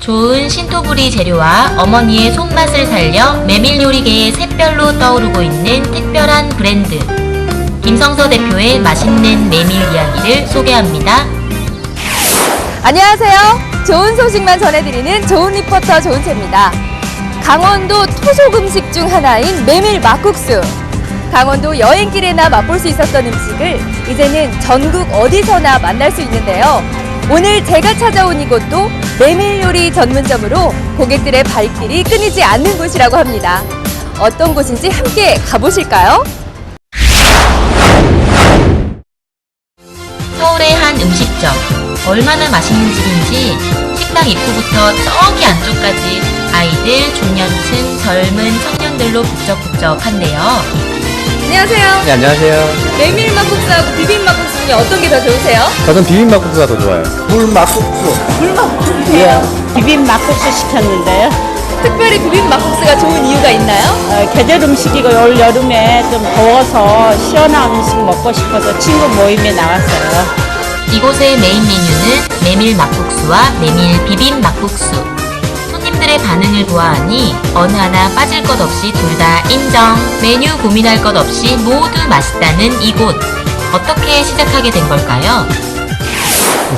좋은 신토부리 재료와 어머니의 손맛을 살려 메밀 요리계의 샛별로 떠오르고 있는 특별한 브랜드 김성서 대표의 맛있는 메밀 이야기를 소개합니다. 안녕하세요. 좋은 소식만 전해드리는 좋은 리포터 조은채입니다. 강원도 토속 음식 중 하나인 메밀 막국수. 강원도 여행길에나 맛볼 수 있었던 음식을 이제는 전국 어디서나 만날 수 있는데요. 오늘 제가 찾아온 이곳도 메밀 요리 전문점으로 고객들의 발길이 끊이지 않는 곳이라고 합니다. 어떤 곳인지 함께 가보실까요? 서울의 한 음식점. 얼마나 맛있는 집인지 식당 입구부터 저기 안쪽까지 아이들, 중년층, 젊은 청년들로 북적북적한데요. 안녕하세요. 네, 안녕하세요. 메밀 막국수하고 비빔 막국수 중에 어떤 게 더 좋으세요? 저는 비빔막국수가 더 좋아요. 물막국수. 물막국수세요? 비빔 막국수 시켰는데요. 특별히 비빔 막국수가 좋은 이유가 있나요? 계절 음식이고 올 여름에 좀 더워서 시원한 음식 먹고 싶어서 친구 모임에 나왔어요. 이곳의 메인 메뉴는 메밀 막국수와 메밀 비빔 막국수. 손님들의 반응을 보아하니 어느 하나 빠질 것 없이 둘 다 인정. 메뉴 고민할 것 없이 모두 맛있다는 이곳. 어떻게 시작하게 된 걸까요?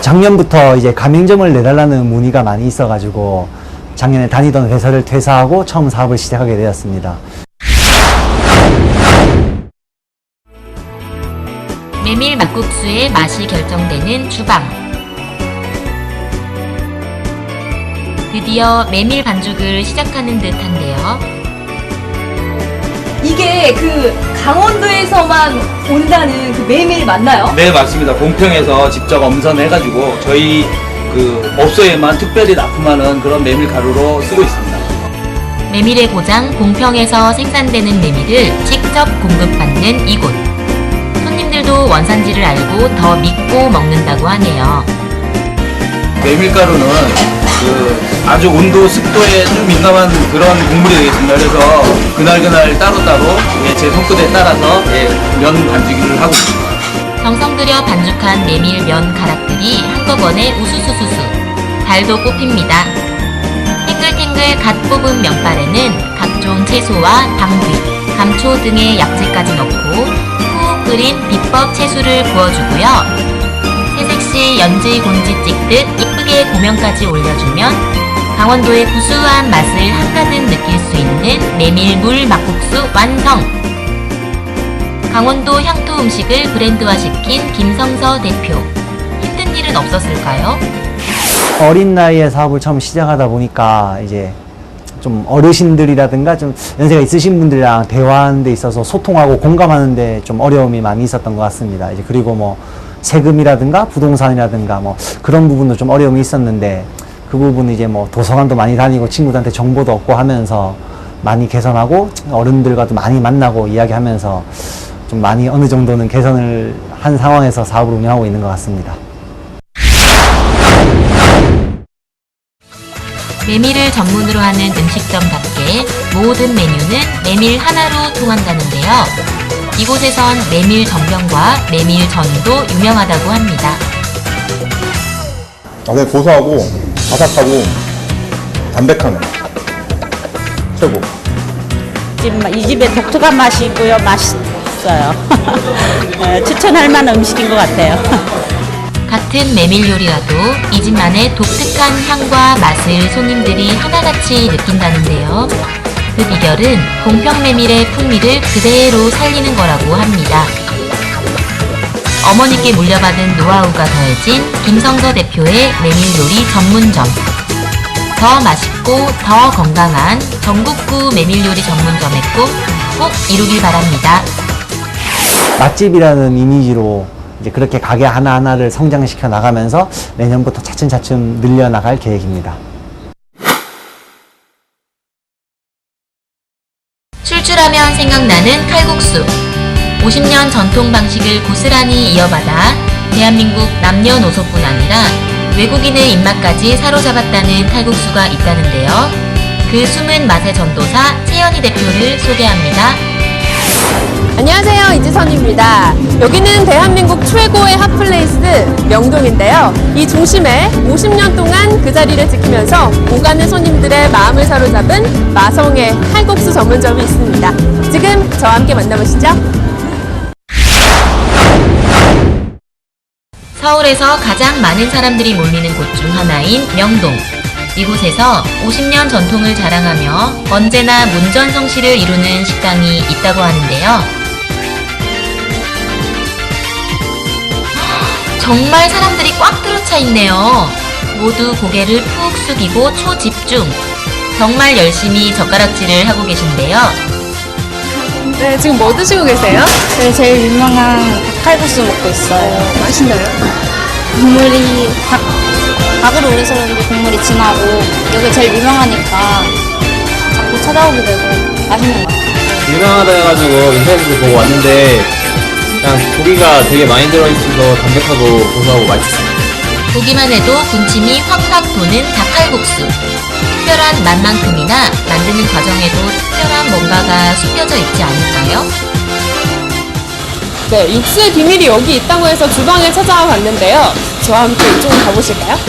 작년부터 이제 가맹점을 내달라는 문의가 많이 있어가지고 작년에 다니던 회사를 퇴사하고 처음 사업을 시작하게 되었습니다. 메밀 막국수의 맛이 결정되는 주방. 드디어 메밀 반죽을 시작하는 듯한데요. 이게 그 강원도에서만 온다는 그 메밀 맞나요? 네, 맞습니다. 공평에서 직접 엄선해가지고 저희 그 업소에만 특별히 납품하는 그런 메밀 가루로 쓰고 있습니다. 메밀의 고장 공평에서 생산되는 메밀을 직접 공급받는 이곳. 손님들도 원산지를 알고 더 믿고 먹는다고 하네요. 메밀가루는 그 아주 온도, 습도에 좀 민감한 그런 곡물이 되겠습니다. 그래서 그날 따로따로 제 손끝에 따라서 면 반죽을 하고 있습니다. 정성 들여 반죽한 메밀 면 가락들이 한꺼번에 우수수수수. 달도 뽑힙니다. 탱글탱글 갓 뽑은 면발에는 각종 채소와 당귀, 감초 등의 약재까지 넣고 푹 끓인 비법 채소를 부어주고요. 새색시 연지 곤지 찍듯 이쁘게 고명까지 올려주면 강원도의 구수한 맛을 한가득 느낄 수 있는 메밀물 막국수 완성! 강원도 향토 음식을 브랜드화시킨 김성서 대표. 힘든 일은 없었을까요? 어린 나이에 사업을 처음 시작하다 보니까 이제 좀 어르신들이라든가 좀 연세가 있으신 분들이랑 대화하는 데 있어서 소통하고 공감하는 데 좀 어려움이 많이 있었던 것 같습니다. 이제 그리고 뭐 세금이라든가 부동산이라든가 뭐 그런 부분도 좀 어려움이 있었는데 그 부분은 이제 뭐 도서관도 많이 다니고 친구들한테 정보도 얻고 하면서 많이 개선하고 어른들과도 많이 만나고 이야기하면서 좀 많이 어느 정도는 개선을 한 상황에서 사업을 운영하고 있는 것 같습니다. 메밀을 전문으로 하는 음식점답게 모든 메뉴는 메밀 하나로 통한다는데요. 이곳에선 메밀 전병과 메밀 전도 유명하다고 합니다. 되게 고소하고 바삭하고 담백하네. 최고. 이 집에 독특한 맛이 있고요. 맛있어요. 추천할 만한 음식인 것 같아요. 같은 메밀 요리라도 이 집만의 독특한 향과 맛을 손님들이 하나같이 느낀다는데요. 그 비결은 공평 메밀의 풍미를 그대로 살리는 거라고 합니다. 어머니께 물려받은 노하우가 더해진 김성서 대표의 메밀 요리 전문점. 더 맛있고 더 건강한 전국구 메밀 요리 전문점의 꿈 꼭 이루길 바랍니다. 맛집이라는 이미지로 이제 그렇게 가게 하나하나를 성장시켜 나가면서 내년부터 차츰차츰 늘려나갈 계획입니다. 출출하면 생각나는 칼국수. 50년 전통 방식을 고스란히 이어받아 대한민국 남녀노소뿐 아니라 외국인의 입맛까지 사로잡았다는 칼국수가 있다는데요. 그 숨은 맛의 전도사 채연희 대표를 소개합니다. 안녕하세요. 이지선입니다. 여기는 대한민국 최고의 핫플레이스 명동인데요. 이 중심에 50년 동안 오늘은 그 자리를 지키면서 오가는 손님들의 마음을 사로잡은 마성의 칼국수 전문점이 있습니다. 지금 저와 함께 만나보시죠. 서울에서 가장 많은 사람들이 몰리는 곳 중 하나인 명동. 이곳에서 50년 전통을 자랑하며 언제나 문전성시를 이루는 식당이 있다고 하는데요. 정말 사람들이 꽉 들어차 있네요. 모두 고개를 푹 숙이고 초집중. 정말 열심히 젓가락질을 하고 계신데요. 네, 지금 뭐 드시고 계세요? 네, 제일 유명한 칼국수 먹고 있어요. 맛있나요? 국물이 닭으로 우려서 그런지 국물이 진하고 여기 제일 유명하니까 자꾸 찾아오게 되고 맛있는 것 같아요. 유명하다 해가지고 인터넷에서 보고 왔는데 그냥 고기가 되게 많이 들어있어서 담백하고 고소하고 맛있어요. 보기만 해도 군침이 확확 도는 닭칼국수. 특별한 맛만큼이나 만드는 과정에도 특별한 뭔가가 숨겨져 있지 않을까요? 네, 육수의 비밀이 여기 있다고 해서 주방을 찾아와 봤는데요. 저와 함께 이쪽으로 가보실까요?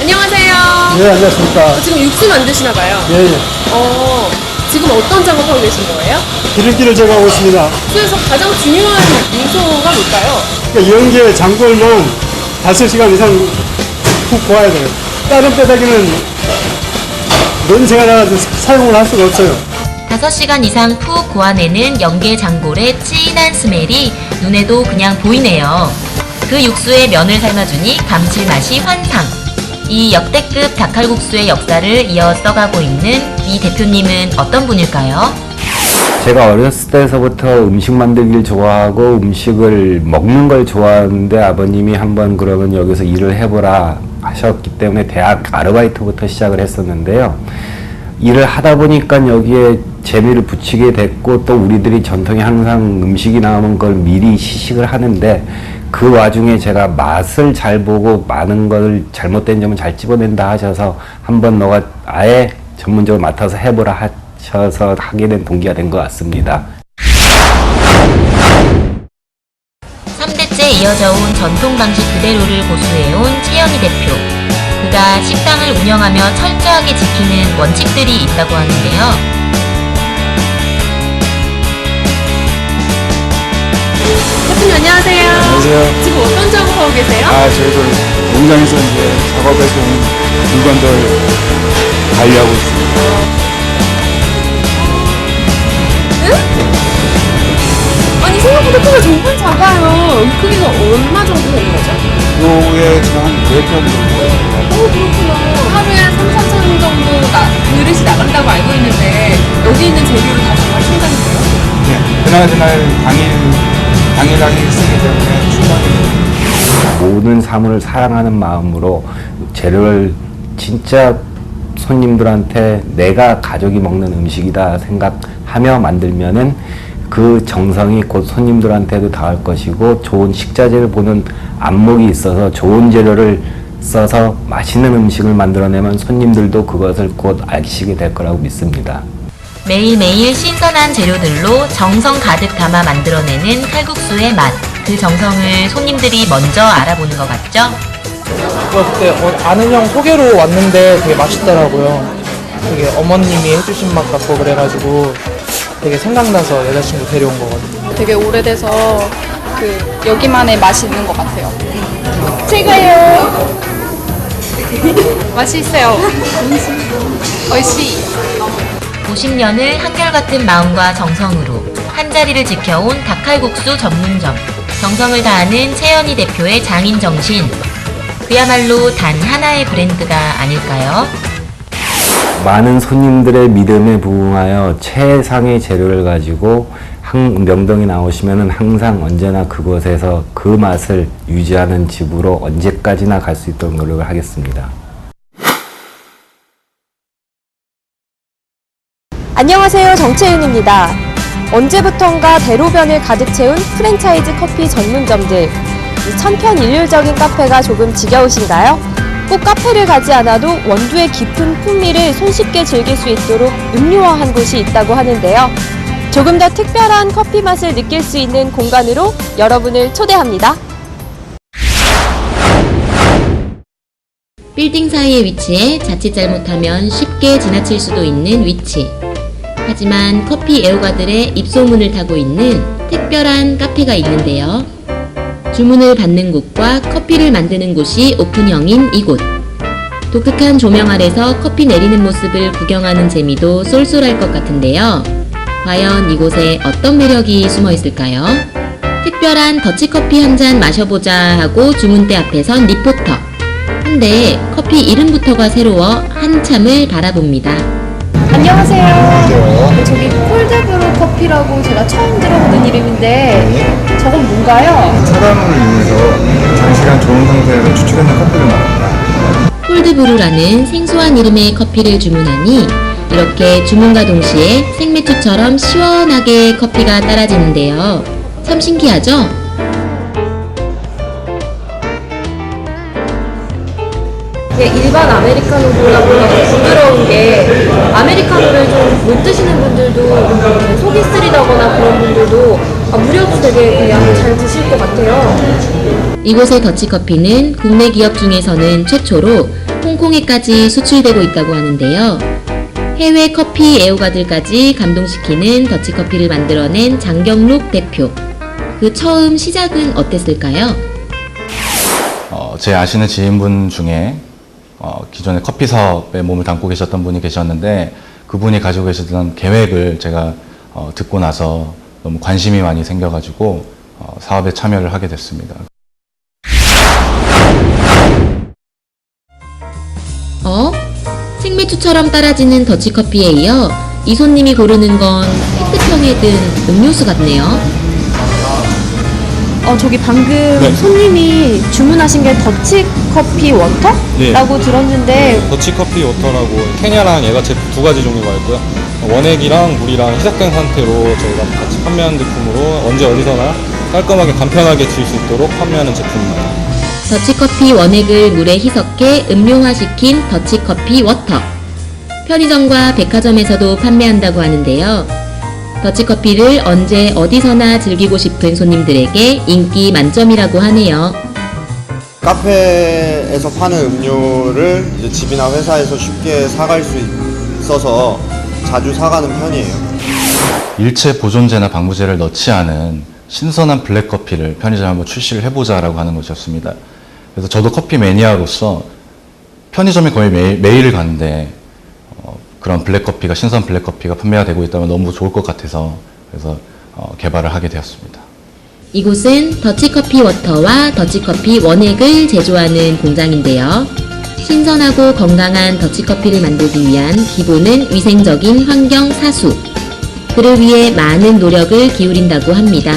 안녕하세요. 네, 안녕하십니까. 지금 육수 만드시나 봐요. 예, 예. 지금 어떤 작업하고 계신 거예요? 기름기를 제거하고 있습니다. 육수에서 가장 중요한 요소가 뭘까요? 그러니까 연기의 장골은 5시간 이상 푹 구워야 돼요. 다른 뼈다귀는 냄새가 나가지고 사용을 할 수가 없어요. 5시간 이상 푹 고아내는 연계 장골의 진한 스멜이 눈에도 그냥 보이네요. 그 육수에 면을 삶아주니 감칠맛이 환상. 이 역대급 닭칼국수의 역사를 이어 써가고 있는 이 대표님은 어떤 분일까요? 제가 어렸을 때서부터 음식 만들기를 좋아하고 음식을 먹는 걸 좋아하는데 아버님이 한번 그러면 여기서 일을 해보라 하셨기 때문에 대학 아르바이트부터 시작을 했었는데요. 일을 하다 보니까 여기에 재미를 붙이게 됐고 또 우리들이 전통에 항상 음식이 나오는 걸 미리 시식을 하는데 그 와중에 제가 맛을 잘 보고 많은 걸 잘못된 점은 잘 집어낸다 하셔서 한번 너가 아예 전문적으로 맡아서 해보라 하셔서 하게 된 동기가 된 것 같습니다. 3대째 이어져 온 전통 방식 그대로를 고수해온 채연이 대표. 그가 식당을 운영하며 철저하게 지키는 원칙들이 있다고 하는데요. 대표님 안녕하세요. 안녕하세요. 지금 어떤 작업하고 계세요? 저희들 농장에서 이제 작업해서 온 물건들 관리하고 있습니다. 아니 생각보다 크기가 정말 작아요. 이 크기가 얼마 정도 되는 거죠? 요게 지금 한 4편 정도. 그렇구나. 하루에 3-4천 정도 그릇이 나간다고 알고 있는데 여기 있는 재료를 다 정말 신선해요. 네, 그날 당일당일 쓰기 때문에 충분히. 모든 사물을 사랑하는 마음으로 재료를 진짜 손님들한테 내가 가족이 먹는 음식이다 생각하며 만들면은 그 정성이 곧 손님들한테도 닿을 것이고 좋은 식자재를 보는 안목이 있어서 좋은 재료를 써서 맛있는 음식을 만들어내면 손님들도 그것을 곧 아시게 될 거라고 믿습니다. 매일매일 신선한 재료들로 정성 가득 담아 만들어내는 칼국수의 맛. 그 정성을 손님들이 먼저 알아보는 것 같죠? 그때 아는 형 소개로 왔는데 되게 맛있더라고요. 되게 어머님이 해주신 맛 같고 그래가지고 되게 생각나서 여자친구 데려온 거거든요. 되게 오래돼서 여기만의 맛이 있는 것 같아요. 제가요. 맛이 있어요. 얼씨. 50년을 한결같은 마음과 정성으로 한자리를 지켜온 닭칼국수 전문점. 정성을 다하는 채연이 대표의 장인 정신. 그야말로 단 하나의 브랜드가 아닐까요? 많은 손님들의 믿음에 부응하여 최상의 재료를 가지고 명동에 나오시면은 항상 언제나 그곳에서 그 맛을 유지하는 집으로 언제까지나 갈 수 있도록 노력을 하겠습니다. 안녕하세요. 정채윤입니다. 언제부턴가 대로변을 가득 채운 프랜차이즈 커피 전문점들. 이 천편일률적인 카페가 조금 지겨우신가요? 꼭 카페를 가지 않아도 원두의 깊은 풍미를 손쉽게 즐길 수 있도록 음료화한 곳이 있다고 하는데요. 조금 더 특별한 커피 맛을 느낄 수 있는 공간으로 여러분을 초대합니다. 빌딩 사이에 위치해 자칫 잘못하면 쉽게 지나칠 수도 있는 위치. 하지만 커피 애호가들의 입소문을 타고 있는 특별한 카페가 있는데요. 주문을 받는 곳과 커피를 만드는 곳이 오픈형인 이곳. 독특한 조명 아래서 커피 내리는 모습을 구경하는 재미도 쏠쏠할 것 같은데요. 과연 이곳에 어떤 매력이 숨어 있을까요? 특별한 더치커피 한 잔 마셔보자 하고 주문대 앞에 선 리포터. 근데 커피 이름부터가 새로워 한참을 바라봅니다. 안녕하세요. 저기 콜드브루 커피라고 제가 처음 들어보는 이름인데 저건 뭔가요? 차단을 이용해서 장시간 좋은 상태에서 추출해낸 커피를 말합니다. 콜드브루라는 생소한 이름의 커피를 주문하니 이렇게 주문과 동시에 생맥주처럼 시원하게 커피가 따라지는데요. 참 신기하죠? 일반 아메리카노보다 뭔가 더 부드러운 게 아메리카노를 좀 못 드시는 분들도 속이 쓰리다거나 그런 분들도 무려도 되게 그냥 잘 드실 것 같아요. 이곳의 더치커피는 국내 기업 중에서는 최초로 홍콩에까지 수출되고 있다고 하는데요. 해외 커피 애호가들까지 감동시키는 더치커피를 만들어낸 장경록 대표. 그 처음 시작은 어땠을까요? 제 아시는 지인분 중에 기존에 커피 사업에 몸을 담고 계셨던 분이 계셨는데 그분이 가지고 계시던 계획을 제가 듣고 나서 너무 관심이 많이 생겨가지고 사업에 참여를 하게 됐습니다. 생맥주처럼 따라지는 더치커피에 이어 이 손님이 고르는 건 페트병에 든 음료수 같네요. 저기 방금 손님이 주문하신 게 더치커피 워터라고 들었는데 더치커피 워터라고 케냐랑 얘가 두 가지 종류가 있고요. 원액이랑 물이랑 희석된 상태로 저희가 같이 판매하는 제품으로 언제 어디서나 깔끔하게 간편하게 드실 수 있도록 판매하는 제품입니다. 더치커피 원액을 물에 희석해 음료화시킨 더치커피 워터. 편의점과 백화점에서도 판매한다고 하는데요. 더치커피를 언제 어디서나 즐기고 싶은 손님들에게 인기 만점이라고 하네요. 카페에서 파는 음료를 이제 집이나 회사에서 쉽게 사갈 수 있어서 자주 사가는 편이에요. 일체 보존제나 방부제를 넣지 않은 신선한 블랙커피를 편의점에 한번 출시를 해보자라고 하는 것이었습니다. 그래서 저도 커피 매니아로서 편의점에 거의 매일 가는데 그런 블랙커피가, 신선 블랙커피가 판매가 되고 있다면 너무 좋을 것 같아서 그래서 개발을 하게 되었습니다. 이곳은 더치커피 워터와 더치커피 원액을 제조하는 공장인데요. 신선하고 건강한 더치커피를 만들기 위한 기본은 위생적인 환경 사수. 그를 위해 많은 노력을 기울인다고 합니다.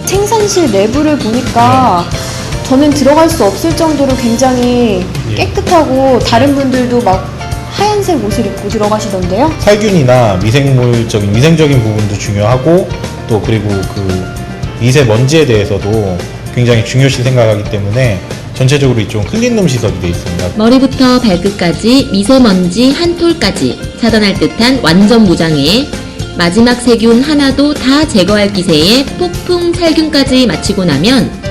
생산실 내부를 보니까 저는 들어갈 수 없을 정도로 굉장히 깨끗하고 다른 분들도 막 하얀색 옷을 입고 들어가시던데요? 살균이나 위생적인 부분도 중요하고 또 그리고 그 미세먼지에 대해서도 굉장히 중요시 생각하기 때문에 전체적으로 좀 클린룸 시설이 되어 있습니다. 머리부터 발끝까지 미세먼지 한 톨까지 차단할 듯한 완전 무장에 마지막 세균 하나도 다 제거할 기세에 폭풍 살균까지 마치고 나면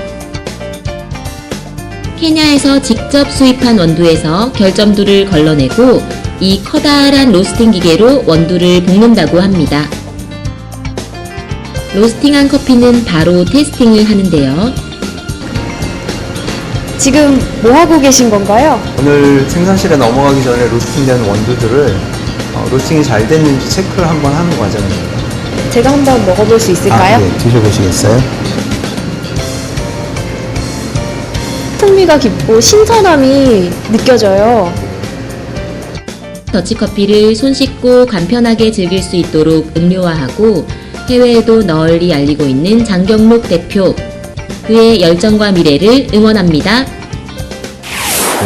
케냐에서 직접 수입한 원두에서 결점두를 걸러내고 이 커다란 로스팅 기계로 원두를 볶는다고 합니다. 로스팅한 커피는 바로 테이스팅을 하는데요. 지금 뭐 하고 계신 건가요? 오늘 생산실에 넘어가기 전에 로스팅된 원두들을 로스팅이 잘 됐는지 체크를 한번 하는 과정입니다. 제가 한번 먹어볼 수 있을까요? 네, 드셔보시겠어요? 풍미가 깊고 신선함이 느껴져요. 더치커피를 손 씻고 간편하게 즐길 수 있도록 음료화하고 해외에도 널리 알리고 있는 장경록 대표. 그의 열정과 미래를 응원합니다.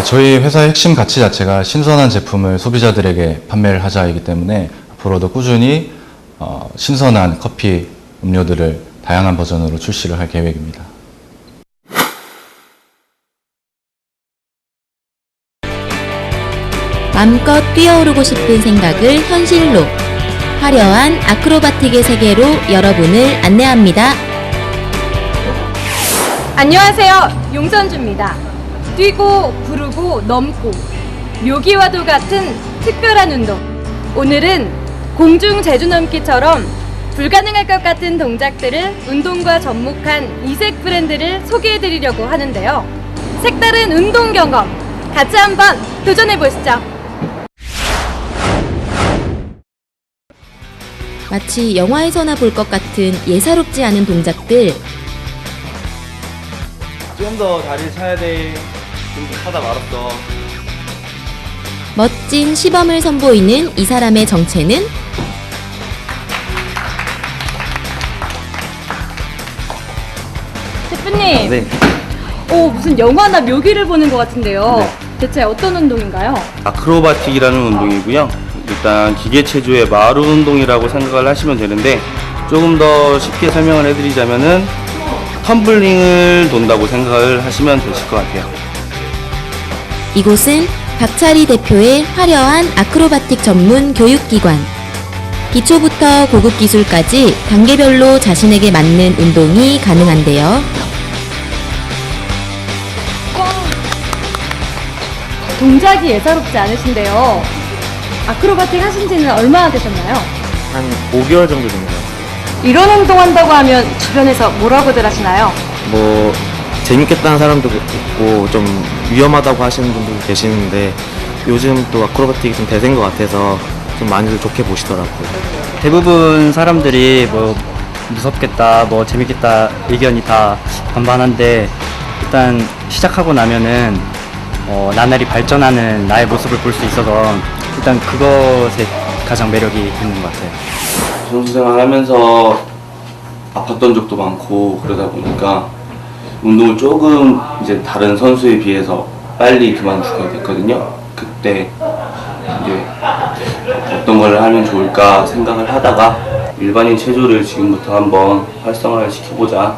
저희 회사의 핵심 가치 자체가 신선한 제품을 소비자들에게 판매를 하자이기 때문에 앞으로도 꾸준히 신선한 커피 음료들을 다양한 버전으로 출시를 할 계획입니다. 맘껏 뛰어오르고 싶은 생각을 현실로, 화려한 아크로바틱의 세계로 여러분을 안내합니다. 안녕하세요. 용선주입니다. 뛰고 부르고 넘고 묘기와도 같은 특별한 운동. 오늘은 공중 제주 넘기처럼 불가능할 것 같은 동작들을 운동과 접목한 이색 브랜드를 소개해드리려고 하는데요. 색다른 운동 경험 같이 한번 도전해보시죠. 마치 영화에서나 볼 것 같은 예사롭지 않은 동작들. 좀 더 다리를 차야 돼. 좀 하다 말았어. 멋진 시범을 선보이는 이 사람의 정체는 대표님, 네. 무슨 영화나 묘기를 보는 것 같은데요. 대체 어떤 운동인가요? 아크로바틱이라는 운동이고요. 일단 기계 체조의 마루 운동이라고 생각을 하시면 되는데 조금 더 쉽게 설명을 해드리자면은 텀블링을 돈다고 생각을 하시면 되실 것 같아요. 이곳은 박차리 대표의 화려한 아크로바틱 전문 교육기관. 기초부터 고급 기술까지 단계별로 자신에게 맞는 운동이 가능한데요. 동작이 예사롭지 않으신데요. 아크로바틱 하신 지는 얼마나 되셨나요? 한 5개월 정도 된 거예요. 이런 운동 한다고 하면 주변에서 뭐라고들 하시나요? 뭐 재밌겠다는 사람도 있고 좀 위험하다고 하시는 분들도 계시는데 요즘 또 아크로바틱이 좀 대세인 것 같아서 좀 많이들 좋게 보시더라고요. 대부분 사람들이 뭐 무섭겠다, 뭐 재밌겠다 의견이 다 반반한데 일단 시작하고 나면은 나날이 발전하는 나의 모습을 볼 수 있어서 일단 그것에 가장 매력이 있는 것 같아요. 선수 생활하면서 아팠던 적도 많고 그러다 보니까 운동을 조금 이제 다른 선수에 비해서 빨리 그만두게 됐거든요. 그때 이제 어떤 걸 하면 좋을까 생각을 하다가 일반인 체조를 지금부터 한번 활성화를 시켜보자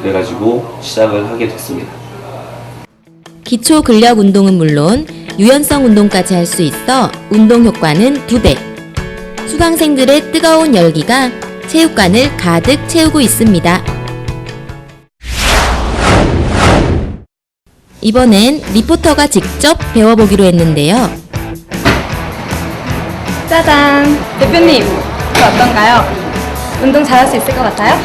그래가지고 시작을 하게 됐습니다. 기초 근력 운동은 물론 유연성 운동까지 할 수 있어 운동 효과는 2배. 수강생들의 뜨거운 열기가 체육관을 가득 채우고 있습니다. 이번엔 리포터가 직접 배워보기로 했는데요. 짜잔! 대표님, 저 어떤가요? 운동 잘할 수 있을 것 같아요?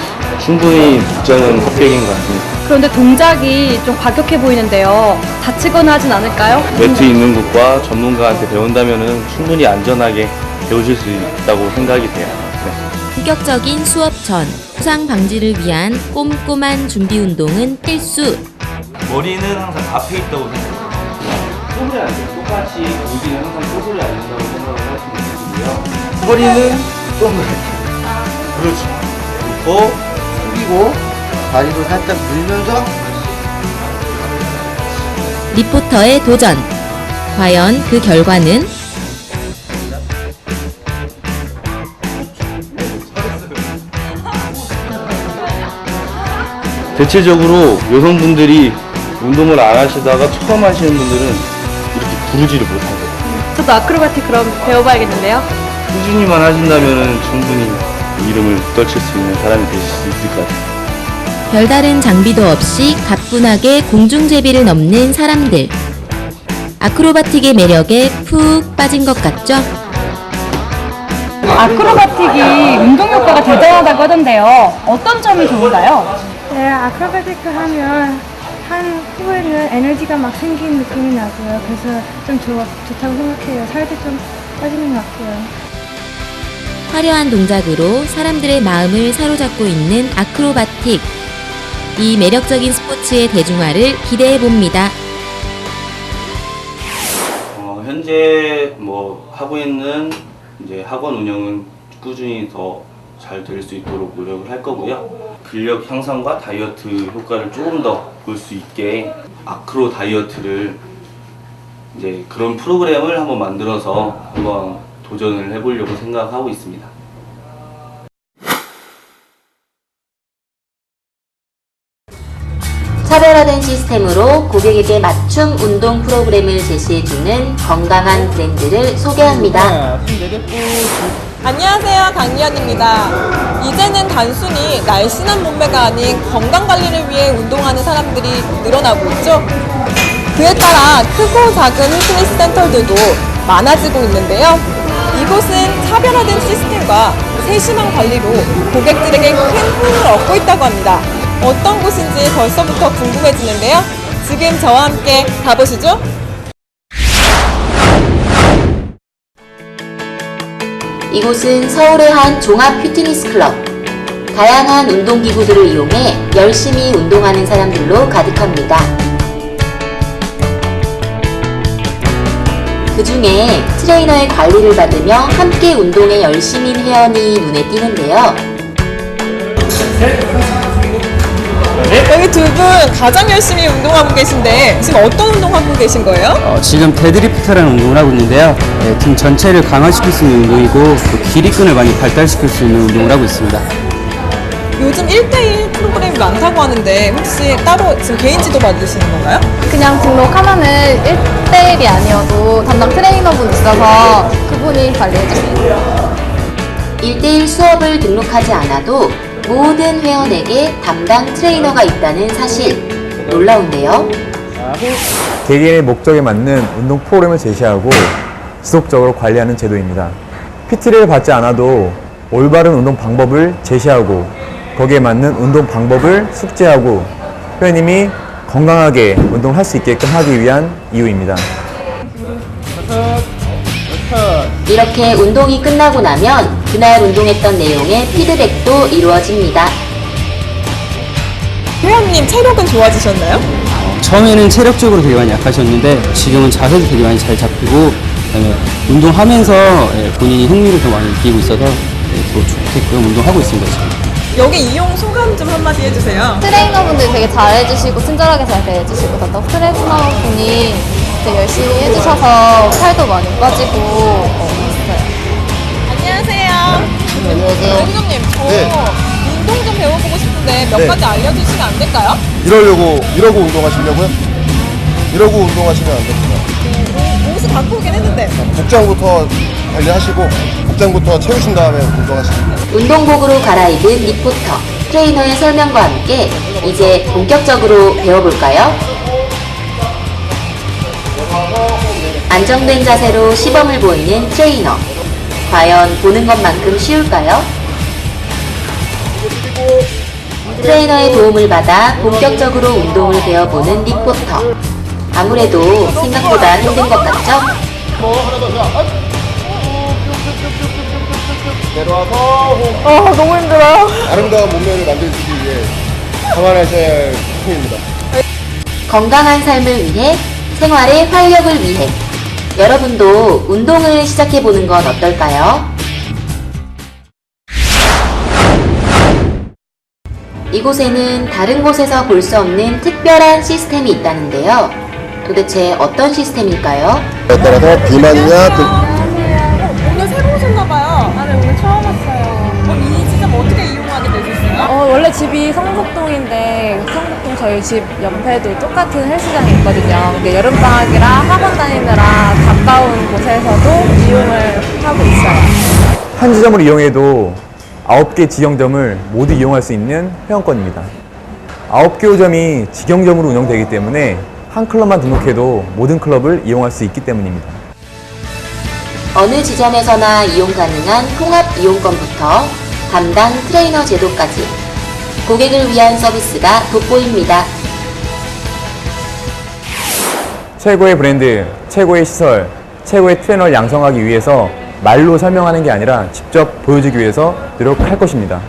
충분히 목적은 합격인 것 같습니다. 그런데 동작이 좀 과격해 보이는데요. 다치거나 하진 않을까요? 매트 있는 곳과 전문가한테 배운다면 충분히 안전하게 배우실 수 있다고 생각이 돼요. 본격적인 수업 전 부상 방지를 위한 꼼꼼한 준비 운동은 필수. 머리는 항상 앞에 있다고 생각해요. 꼬부려 앉아요. 똑같이 여기는 항상 꼬부려 앉는다고 생각을 하시면 되고요. 허리는 동그랗게. 그렇지. 더 숙이고 다리도 살짝 밀면서 리포터의 도전. 과연 그 결과는? 대체적으로 여성분들이 운동을 안 하시다가 처음 하시는 분들은 이렇게 부르지를 못하세요. 저도 아크로바틱 그럼 배워봐야겠는데요. 꾸준히만 하신다면 충분히 이름을 떨칠 수 있는 사람이 되실 수 있을 것 같아요. 별다른 장비도 없이 가뿐하게 공중제비를 넘는 사람들. 아크로바틱의 매력에 푹 빠진 것 같죠? 아크로바틱이 운동 효과가 대단하다고 하던데요. 어떤 점이 좋은가요? 네, 아크로바틱 하면 한 후에는 에너지가 막 생기는 느낌이 나고요. 그래서 좀 좋다고 생각해요. 살도 좀 빠지는 것 같고요. 화려한 동작으로 사람들의 마음을 사로잡고 있는 아크로바틱. 이 매력적인 스포츠의 대중화를 기대해 봅니다. 현재 하고 있는 이제 학원 운영은 꾸준히 더 잘 될 수 있도록 노력을 할 거고요. 근력 향상과 다이어트 효과를 조금 더 볼 수 있게 아크로 다이어트를 이제 그런 프로그램을 한번 만들어서 한번 도전을 해보려고 생각하고 있습니다. 차별화된 시스템으로 고객에게 맞춤 운동 프로그램을 제시해주는 건강한 브랜드를 소개합니다. 안녕하세요, 강리연입니다. 이제는 단순히 날씬한 몸매가 아닌 건강관리를 위해 운동하는 사람들이 늘어나고 있죠. 그에 따라 크고 작은 피트니스 센터들도 많아지고 있는데요. 이곳은 차별화된 시스템과 세심한 관리로 고객들에게 큰 힘을 얻고 있다고 합니다. 어떤 곳인지 벌써부터 궁금해지는데요. 지금 저와 함께 가보시죠. 이곳은 서울의 한 종합 피트니스 클럽. 다양한 운동기구들을 이용해 열심히 운동하는 사람들로 가득합니다. 그 중에 트레이너의 관리를 받으며 함께 운동에 열심인 회원이 눈에 띄는데요. 여기 두 분 가장 열심히 운동하고 계신데 지금 어떤 운동하고 계신 거예요? 지금 데드리프트라는 운동을 하고 있는데요. 등 전체를 강화시킬 수 있는 운동이고 또 기립근을 많이 발달시킬 수 있는 운동을 하고 있습니다. 요즘 1대1 프로그램이 많다고 하는데 혹시 따로 지금 개인 지도 받으시는 건가요? 그냥 등록하면은 1대1이 아니어도 담당 트레이너분 있어서 그분이 관리해주세요. 1대1 수업을 등록하지 않아도 모든 회원에게 담당 트레이너가 있다는 사실. 놀라운데요. 개개인의 목적에 맞는 운동 프로그램을 제시하고 지속적으로 관리하는 제도입니다. PT를 받지 않아도 올바른 운동 방법을 제시하고 거기에 맞는 운동 방법을 숙지하고 회원님이 건강하게 운동할 수 있게끔 하기 위한 이유입니다. 이렇게 운동이 끝나고 나면 그날 운동했던 내용의 피드백도 이루어집니다. 회원님 체력은 좋아지셨나요? 처음에는 체력적으로 되게 많이 약하셨는데 지금은 자세도 되게 많이 잘 잡히고 그다음에 운동하면서 본인이 흥미를 더 많이 느끼고 있어서 더 좋게끔 운동하고 있습니다. 지금. 여기 이용 소감 좀 한마디 해주세요. 트레이너분들이 되게 잘해주시고 친절하게 잘 대해주시고 담당 트레이너분이 되게 열심히 해주셔서 살도 많이 빠지고 있어요. 안녕하세요. 안녕하세요. 원장님, 저 네. 운동 좀 배워보고 싶은데 몇 네. 가지 알려주시면 안 될까요? 이러고 운동하시려고요? 이러고 운동하시면 안 됩니다. 옷을 갖고 오긴 했는데. 복장부터 관리하시고 복장부터 채우신 다음에 운동하시면 돼요. 운동복으로 갈아입은 리포터, 트레이너의 설명과 함께 이제 본격적으로 배워볼까요? 안정된 자세로 시범을 보이는 트레이너. 과연 보는 것만큼 쉬울까요? 트레이너의 도움을 받아 본격적으로 운동을 배워보는 리포터. 아무래도 생각보다 힘든 것 같죠? 내려와서 너무 힘들어요. 아름다운 몸매를 만들기 위해 감안하셔야 할 부분입니다. 건강한 삶을 위해, 생활의 활력을 위해 여러분도 운동을 시작해보는 건 어떨까요? 이곳에는 다른 곳에서 볼 수 없는 특별한 시스템이 있다는데요. 도대체 어떤 시스템일까요? 따라서 비만이냐 오늘 새로 오셨나봐요. 네, 오늘 처음 왔어요. 이 지점 어떻게 이용하게 되셨어요? 원래 집이 성북동인데 성북동 저희 집 옆에도 똑같은 헬스장이 있거든요. 근데 여름방학이라 학원 다니느라 가까운 곳에서도 이용을 하고 있어요. 한 지점을 이용해도 9개 직영점을 모두 이용할 수 있는 회원권입니다. 9개 점이 직영점으로 운영되기 때문에 한 클럽만 등록해도 모든 클럽을 이용할 수 있기 때문입니다. 어느 지점에서나 이용 가능한 통합 이용권부터 담당 트레이너 제도까지 고객을 위한 서비스가 돋보입니다. 최고의 브랜드, 최고의 시설, 최고의 트레이너를 양성하기 위해서 말로 설명하는 게 아니라 직접 보여주기 위해서 노력할 것입니다.